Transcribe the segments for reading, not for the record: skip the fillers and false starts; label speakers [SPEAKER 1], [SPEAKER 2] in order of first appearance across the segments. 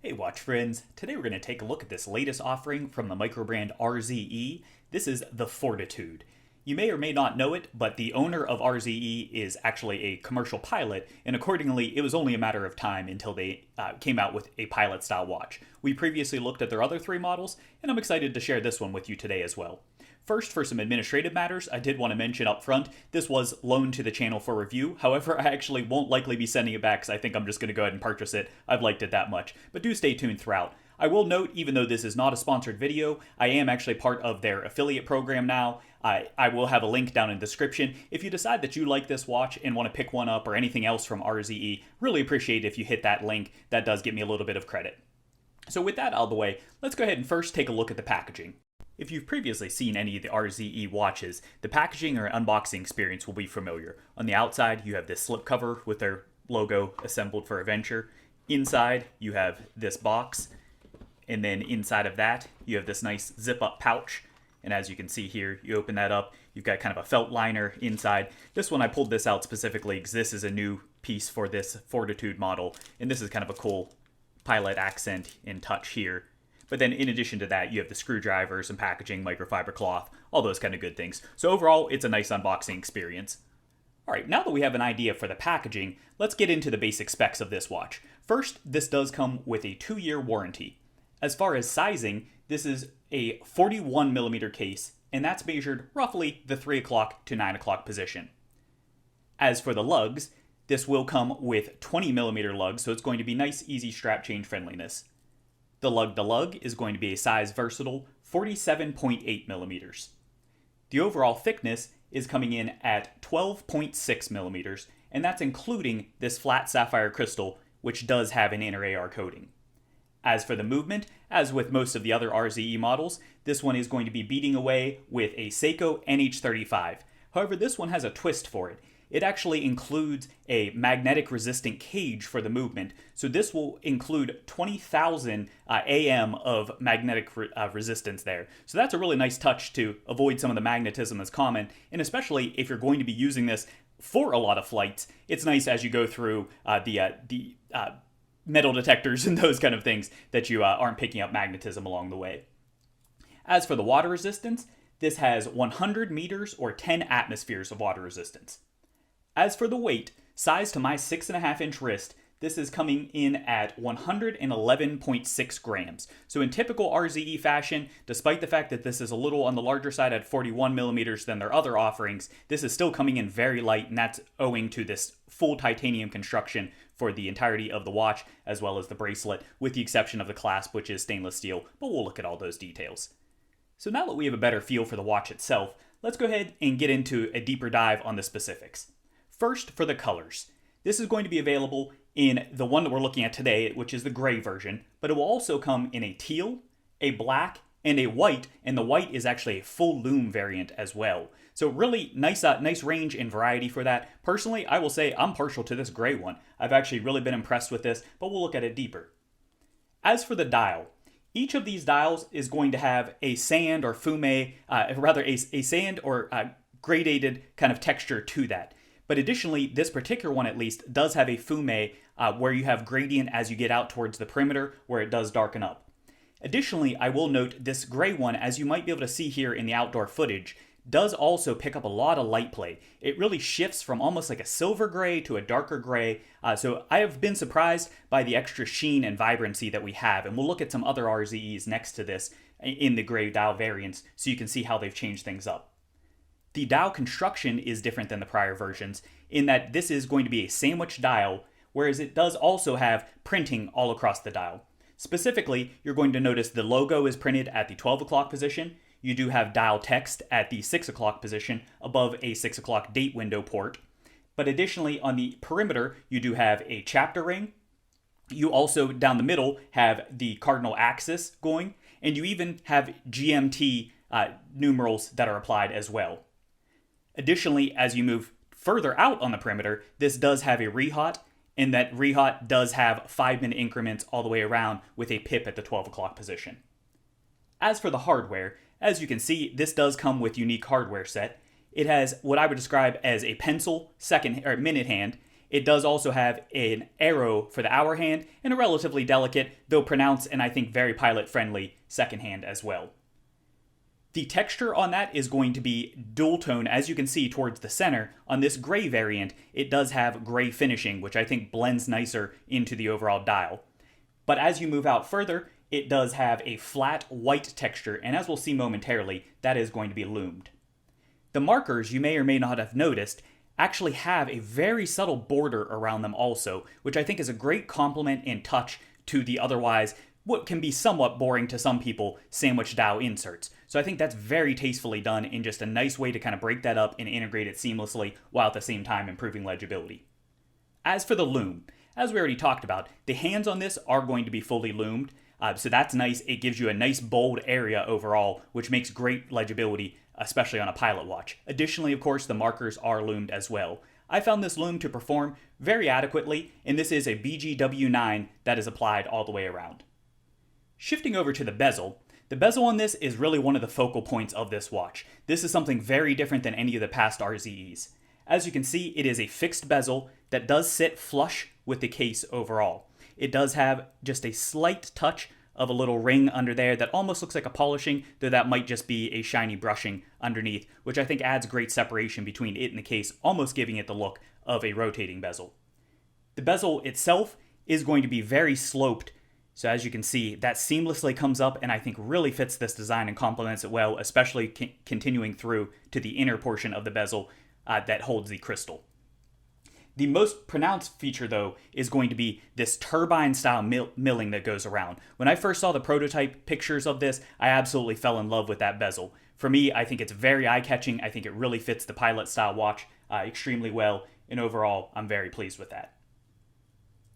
[SPEAKER 1] Hey watch friends, today we're going to take a look at this latest offering from the micro brand RZE. This is the Fortitude. You may or may not know it, but the owner of RZE is actually a commercial pilot, and accordingly it was only a matter of time until they came out with a pilot style watch. We previously looked at their other three models, and I'm excited to share this one with you today as well. First, for some administrative matters, I did want to mention up front, this was loaned to the channel for review. However, I actually won't likely be sending it back because I think I'm just going to go ahead and purchase it. I've liked it that much. But do stay tuned throughout. I will note, even though this is not a sponsored video, I am actually part of their affiliate program now. I will have a link down in the description. If you decide that you like this watch and want to pick one up or anything else from RZE, really appreciate it if you hit that link. That does get me a little bit of credit. So with that out of the way, let's go ahead and first take a look at the packaging. If you've previously seen any of the RZE watches, the packaging or unboxing experience will be familiar. On the outside, you have this slipcover with their logo assembled for adventure. Inside, you have this box, and then inside of that, you have this nice zip-up pouch. And as you can see here, you open that up, you've got kind of a felt liner inside. This one, I pulled this out specifically because this is a new piece for this Fortitude model, and this is kind of a cool pilot accent and touch here. But then in addition to that, you have the screwdrivers and packaging, microfiber cloth, all those kind of good things. So overall, it's a nice unboxing experience. All right, now that we have an idea for the packaging, let's get into the basic specs of this watch. First, this does come with a 2-year warranty. As far as sizing, this is a 41mm case, and that's measured roughly the 3 o'clock to 9 o'clock position. As for the lugs, this will come with 20mm lugs, so it's going to be nice, easy strap change friendliness. The lug-to-lug is going to be a size versatile 47.8 millimeters. The overall thickness is coming in at 12.6 millimeters, and that's including this flat sapphire crystal, which does have an inner AR coating. As for the movement, as with most of the other RZE models, this one is going to be beating away with a Seiko NH35. However, this one has a twist for it. It actually includes a magnetic resistant cage for the movement, so this will include 20,000 AM of magnetic resistance there. So that's a really nice touch to avoid some of the magnetism that's common, and especially if you're going to be using this for a lot of flights, it's nice as you go through the metal detectors and those kind of things that you aren't picking up magnetism along the way. As for the water resistance, this has 100 meters or 10 atmospheres of water resistance. As for the weight, size to my 6.5-inch wrist, this is coming in at 111.6 grams. So in typical RZE fashion, despite the fact that this is a little on the larger side at 41 millimeters than their other offerings, this is still coming in very light, and that's owing to this full titanium construction for the entirety of the watch, as well as the bracelet, with the exception of the clasp, which is stainless steel, but we'll look at all those details. So now that we have a better feel for the watch itself, let's go ahead and get into a deeper dive on the specifics. First, for the colors. This is going to be available in the one that we're looking at today, which is the gray version, but it will also come in a teal, a black, and a white, and the white is actually a full Loom variant as well. So really nice range and variety for that. Personally, I will say I'm partial to this gray one. I've actually really been impressed with this, but we'll look at it deeper. As for the dial, each of these dials is going to have a sand or fume, a sand or gradated kind of texture to that. But additionally, this particular one at least does have a fume where you have gradient as you get out towards the perimeter where it does darken up. Additionally, I will note this gray one, as you might be able to see here in the outdoor footage, does also pick up a lot of light play. It really shifts from almost like a silver gray to a darker gray. So I have been surprised by the extra sheen and vibrancy that we have. And we'll look at some other RZEs next to this in the gray dial variants so you can see how they've changed things up. The dial construction is different than the prior versions in that this is going to be a sandwich dial, whereas it does also have printing all across the dial. Specifically, you're going to notice the logo is printed at the 12 o'clock position. You do have dial text at the 6 o'clock position above a 6 o'clock date window port. But additionally, on the perimeter, you do have a chapter ring. You also, down the middle, have the cardinal axis going, and you even have GMT numerals that are applied as well. Additionally, as you move further out on the perimeter, this does have a rehaut, and that rehaut does have 5-minute increments all the way around with a pip at the 12 o'clock position. As for the hardware, as you can see, this does come with unique hardware set. It has what I would describe as a pencil minute hand, It does also have an arrow for the hour hand and a relatively delicate, though pronounced and I think very pilot-friendly second hand as well. The texture on that is going to be dual tone, as you can see towards the center. On this gray variant, it does have gray finishing, which I think blends nicer into the overall dial. But as you move out further, it does have a flat white texture, and as we'll see momentarily, that is going to be loomed. The markers, you may or may not have noticed, actually have a very subtle border around them also, which I think is a great complement and touch to the otherwise what can be somewhat boring to some people sandwich dowel inserts. So I think that's very tastefully done in just a nice way to kind of break that up and integrate it seamlessly while at the same time improving legibility. As for the loom, as we already talked about, the hands on this are going to be fully loomed, so that's nice. It gives you a nice bold area overall, which makes great legibility, especially on a pilot watch. Additionally, of course, the markers are loomed as well. I found this loom to perform very adequately, and this is a BGW9 that is applied all the way around. Shifting over to the bezel on this is really one of the focal points of this watch. This is something very different than any of the past RZEs. As you can see, it is a fixed bezel that does sit flush with the case overall. It does have just a slight touch of a little ring under there that almost looks like a polishing, though that might just be a shiny brushing underneath, which I think adds great separation between it and the case, almost giving it the look of a rotating bezel. The bezel itself is going to be very sloped, so as you can see, that seamlessly comes up and I think really fits this design and complements it well, especially continuing through to the inner portion of the bezel that holds the crystal. The most pronounced feature, though, is going to be this turbine-style milling that goes around. When I first saw the prototype pictures of this, I absolutely fell in love with that bezel. For me, I think it's very eye-catching. I think it really fits the pilot-style watch extremely well, and overall, I'm very pleased with that.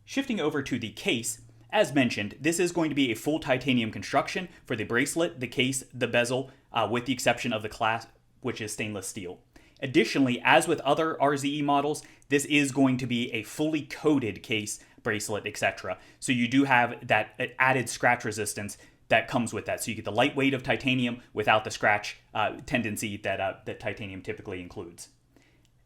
[SPEAKER 1] Shifting over to the case, as mentioned, this is going to be a full titanium construction for the bracelet, the case, the bezel, with the exception of the clasp, which is stainless steel. Additionally, as with other RZE models, this is going to be a fully coated case, bracelet, etc. So you do have that added scratch resistance that comes with that. So you get the light weight of titanium without the scratch tendency that titanium typically includes.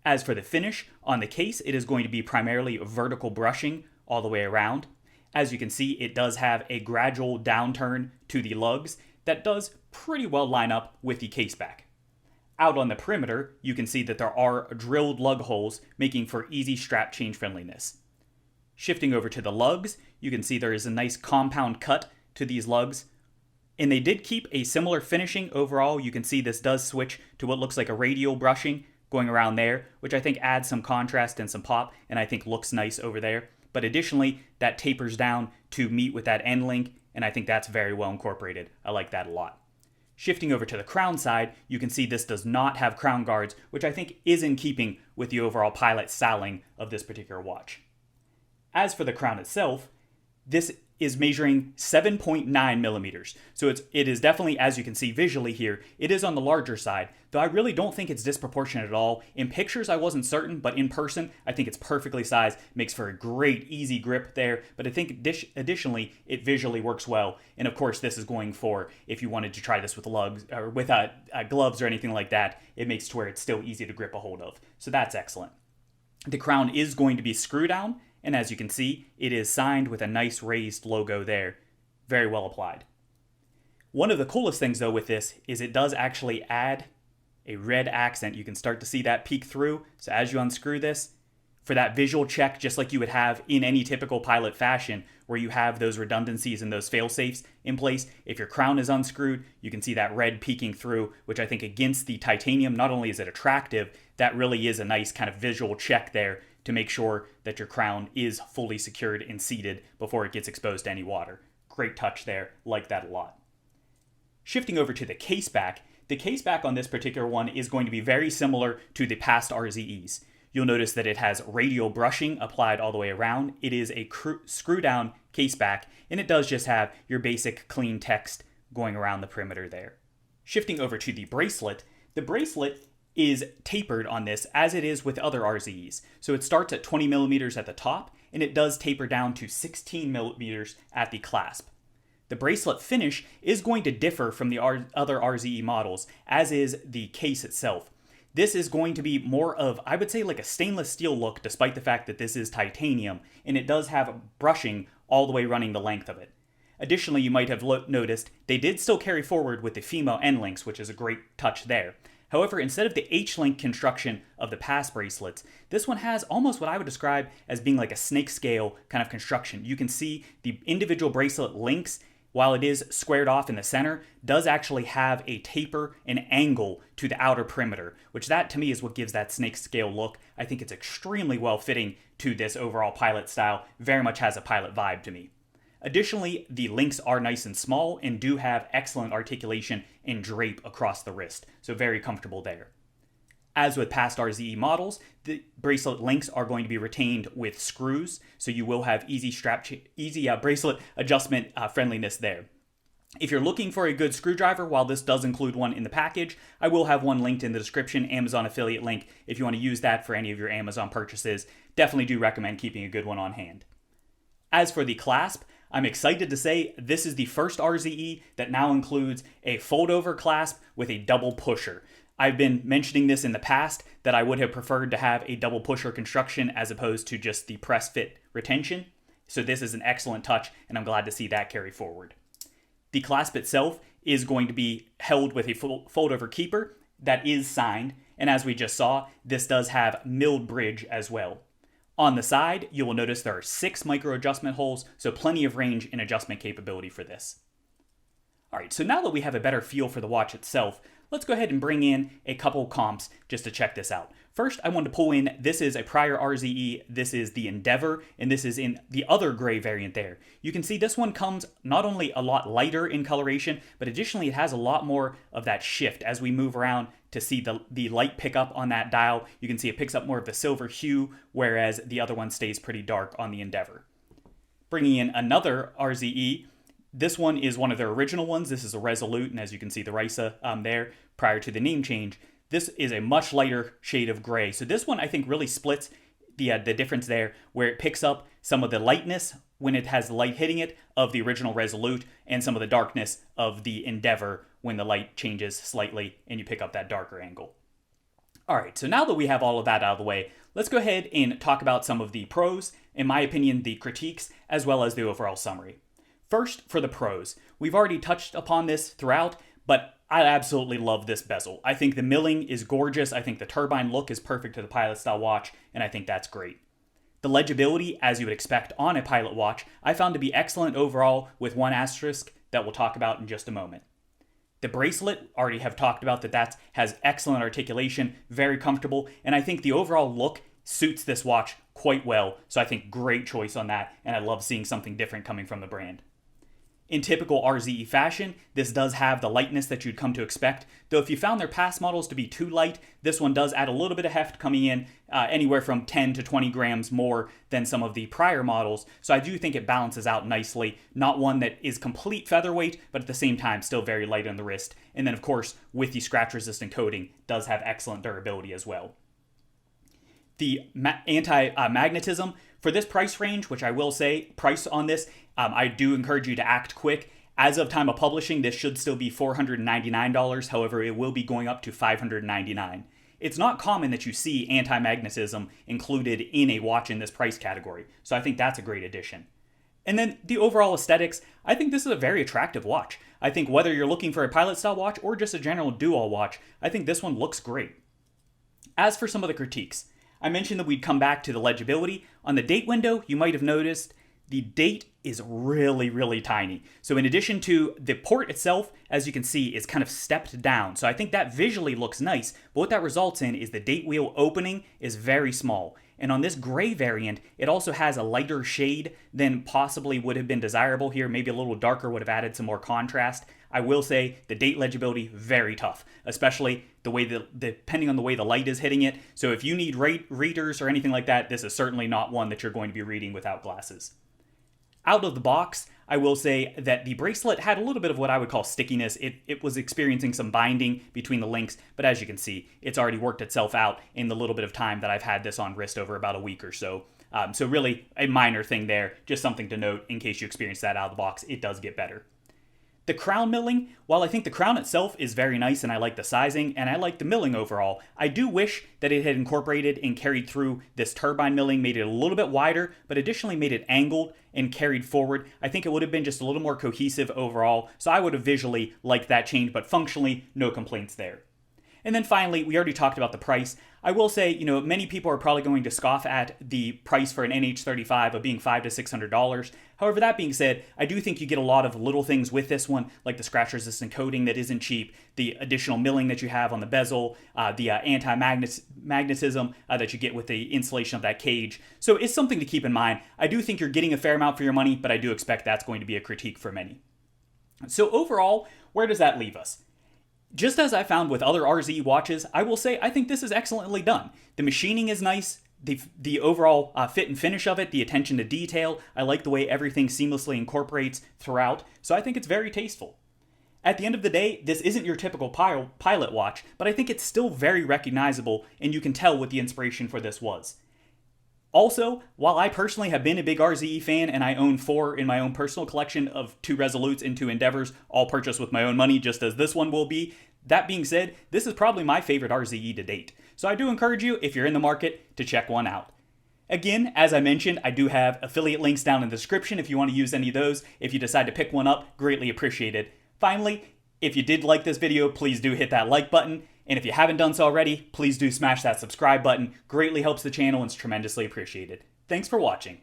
[SPEAKER 1] As for the finish on the case, it is going to be primarily vertical brushing all the way around. As you can see, it does have a gradual downturn to the lugs that does pretty well line up with the case back. Out on the perimeter, you can see that there are drilled lug holes, making for easy strap change friendliness. Shifting over to the lugs, you can see there is a nice compound cut to these lugs, and they did keep a similar finishing overall. You can see this does switch to what looks like a radial brushing going around there, which I think adds some contrast and some pop, and I think looks nice over there. But additionally, that tapers down to meet with that end link, and I think that's very well incorporated. I like that a lot. Shifting over to the crown side, you can see this does not have crown guards, which I think is in keeping with the overall pilot styling of this particular watch. As for the crown itself, this is measuring 7.9 millimeters. So it is definitely, as you can see visually here, it is on the larger side, though I really don't think it's disproportionate at all. In pictures, I wasn't certain, but in person, I think it's perfectly sized, makes for a great, easy grip there. But I think additionally, it visually works well. And of course, this is going for, if you wanted to try this with lugs, or with gloves or anything like that, it makes it to where it's still easy to grip a hold of. So that's excellent. The crown is going to be screw down, and as you can see, it is signed with a nice raised logo there. Very well applied. One of the coolest things though with this is it does actually add a red accent. You can start to see that peek through. So as you unscrew this, for that visual check, just like you would have in any typical pilot fashion, where you have those redundancies and those fail-safes in place, if your crown is unscrewed, you can see that red peeking through, which I think against the titanium, not only is it attractive, that really is a nice kind of visual check there to make sure that your crown is fully secured and seated before it gets exposed to any water. Great touch there, like that a lot. Shifting over to the case back on this particular one is going to be very similar to the past RZEs. You'll notice that it has radial brushing applied all the way around. It is a screw down case back, and it does just have your basic clean text going around the perimeter there. Shifting over to the bracelet is tapered on this as it is with other RZEs. So it starts at 20 millimeters at the top, and it does taper down to 16 millimeters at the clasp. The bracelet finish is going to differ from the other RZE models, as is the case itself. This is going to be more of, I would say, like a stainless steel look, despite the fact that this is titanium, and it does have brushing all the way running the length of it. Additionally, you might have noticed they did still carry forward with the FEMO end links, which is a great touch there. However, instead of the H-link construction of the past bracelets, this one has almost what I would describe as being like a snake scale kind of construction. You can see the individual bracelet links, while it is squared off in the center, does actually have a taper and angle to the outer perimeter, which that to me is what gives that snake scale look. I think it's extremely well fitting to this overall pilot style, very much has a pilot vibe to me. Additionally, the links are nice and small and do have excellent articulation and drape across the wrist, so very comfortable there. As with past RZE models, the bracelet links are going to be retained with screws, so you will have easy bracelet adjustment friendliness there. If you're looking for a good screwdriver, while this does include one in the package, I will have one linked in the description, Amazon affiliate link, if you want to use that for any of your Amazon purchases. Definitely do recommend keeping a good one on hand. As for the clasp, I'm excited to say this is the first RZE that now includes a fold-over clasp with a double pusher. I've been mentioning this in the past that I would have preferred to have a double pusher construction as opposed to just the press fit retention. So this is an excellent touch, and I'm glad to see that carry forward. The clasp itself is going to be held with a fold-over keeper that is signed, and as we just saw, this does have milled bridge as well. On the side, you will notice there are 6 micro adjustment holes, so plenty of range and adjustment capability for this. Alright, so now that we have a better feel for the watch itself, let's go ahead and bring in a couple comps just to check this out. First, I wanted to pull in, this is a prior RZE, this is the Endeavor, and this is in the other gray variant there. You can see this one comes not only a lot lighter in coloration, but additionally it has a lot more of that shift as we move around to see the light pick up on that dial. You can see it picks up more of the silver hue, whereas the other one stays pretty dark on the Endeavor. Bringing in another RZE, this one is one of their original ones. This is a Resolute, and as you can see the RZE there prior to the name change. This is a much lighter shade of gray. So this one I think really splits the difference there, where it picks up some of the lightness when it has the light hitting it of the original Resolute and some of the darkness of the Endeavor when the light changes slightly and you pick up that darker angle. All right, so now that we have all of that out of the way, let's go ahead and talk about some of the pros, in my opinion, the critiques, as well as the overall summary. First, for the pros. We've already touched upon this throughout, but I absolutely love this bezel. I think the milling is gorgeous. I think the turbine look is perfect to the pilot style watch, and I think that's great. The legibility, as you would expect on a pilot watch, I found to be excellent overall, with one asterisk that we'll talk about in just a moment. The bracelet, already have talked about that has excellent articulation, very comfortable, and I think the overall look suits this watch quite well, so I think great choice on that, and I love seeing something different coming from the brand. In typical RZE fashion, this does have the lightness that you'd come to expect, though if you found their past models to be too light, this one does add a little bit of heft, coming in anywhere from 10 to 20 grams more than some of the prior models, so I do think it balances out nicely. Not one that is complete featherweight, but at the same time still very light on the wrist, and then of course with the scratch resistant coating does have excellent durability as well. The anti-magnetism for this price range, which I will say, price on this, I do encourage you to act quick. As of time of publishing, this should still be $499. However, it will be going up to $599. It's not common that you see anti-magnetism included in a watch in this price category, so I think that's a great addition. And then the overall aesthetics, I think this is a very attractive watch. I think whether you're looking for a pilot style watch or just a general do-all watch, I think this one looks great. As for some of the critiques, I mentioned that we'd come back to the legibility. On the date window, you might have noticed the date is really, really tiny. So in addition to the port itself, as you can see, is kind of stepped down. So I think that visually looks nice, but what that results in is the date wheel opening is very small. And on this gray variant, it also has a lighter shade than possibly would have been desirable here. Maybe a little darker would have added some more contrast. I will say the date legibility, very tough, especially the way depending on the way the light is hitting it. So if you need readers or anything like that, this is certainly not one that you're going to be reading without glasses. Out of the box, I will say that the bracelet had a little bit of what I would call stickiness. It was experiencing some binding between the links, but as you can see, it's already worked itself out in the little bit of time that I've had this on wrist, over about a week or so. So really a minor thing there, just something to note in case you experience that out of the box. It does get better. The crown milling, while I think the crown itself is very nice and I like the sizing and I like the milling overall, I do wish that it had incorporated and carried through this turbine milling, made it a little bit wider, but additionally made it angled and carried forward. I think it would have been just a little more cohesive overall, so I would have visually liked that change, but functionally, no complaints there. And then finally, we already talked about the price. I will say, many people are probably going to scoff at the price for an NH35 of being $500 to $600. However, that being said, I do think you get a lot of little things with this one, like the scratch-resistant coating that isn't cheap, the additional milling that you have on the bezel, the anti-magnetism that you get with the installation of that cage. So it's something to keep in mind. I do think you're getting a fair amount for your money, but I do expect that's going to be a critique for many. So overall, where does that leave us? Just as I found with other RZE watches, I will say I think this is excellently done. The machining is nice, the overall fit and finish of it, the attention to detail, I like the way everything seamlessly incorporates throughout, so I think it's very tasteful. At the end of the day, this isn't your typical pilot watch, but I think it's still very recognizable and you can tell what the inspiration for this was. Also, while I personally have been a big RZE fan and I own 4 in my own personal collection of 2 Resolutes and 2 Endeavors, all purchased with my own money just as this one will be, that being said, this is probably my favorite RZE to date. So I do encourage you, if you're in the market, to check one out. Again, as I mentioned, I do have affiliate links down in the description if you want to use any of those. If you decide to pick one up, greatly appreciated. Finally, if you did like this video, please do hit that like button. And if you haven't done so already, please do smash that subscribe button. Greatly helps the channel and is tremendously appreciated. Thanks for watching.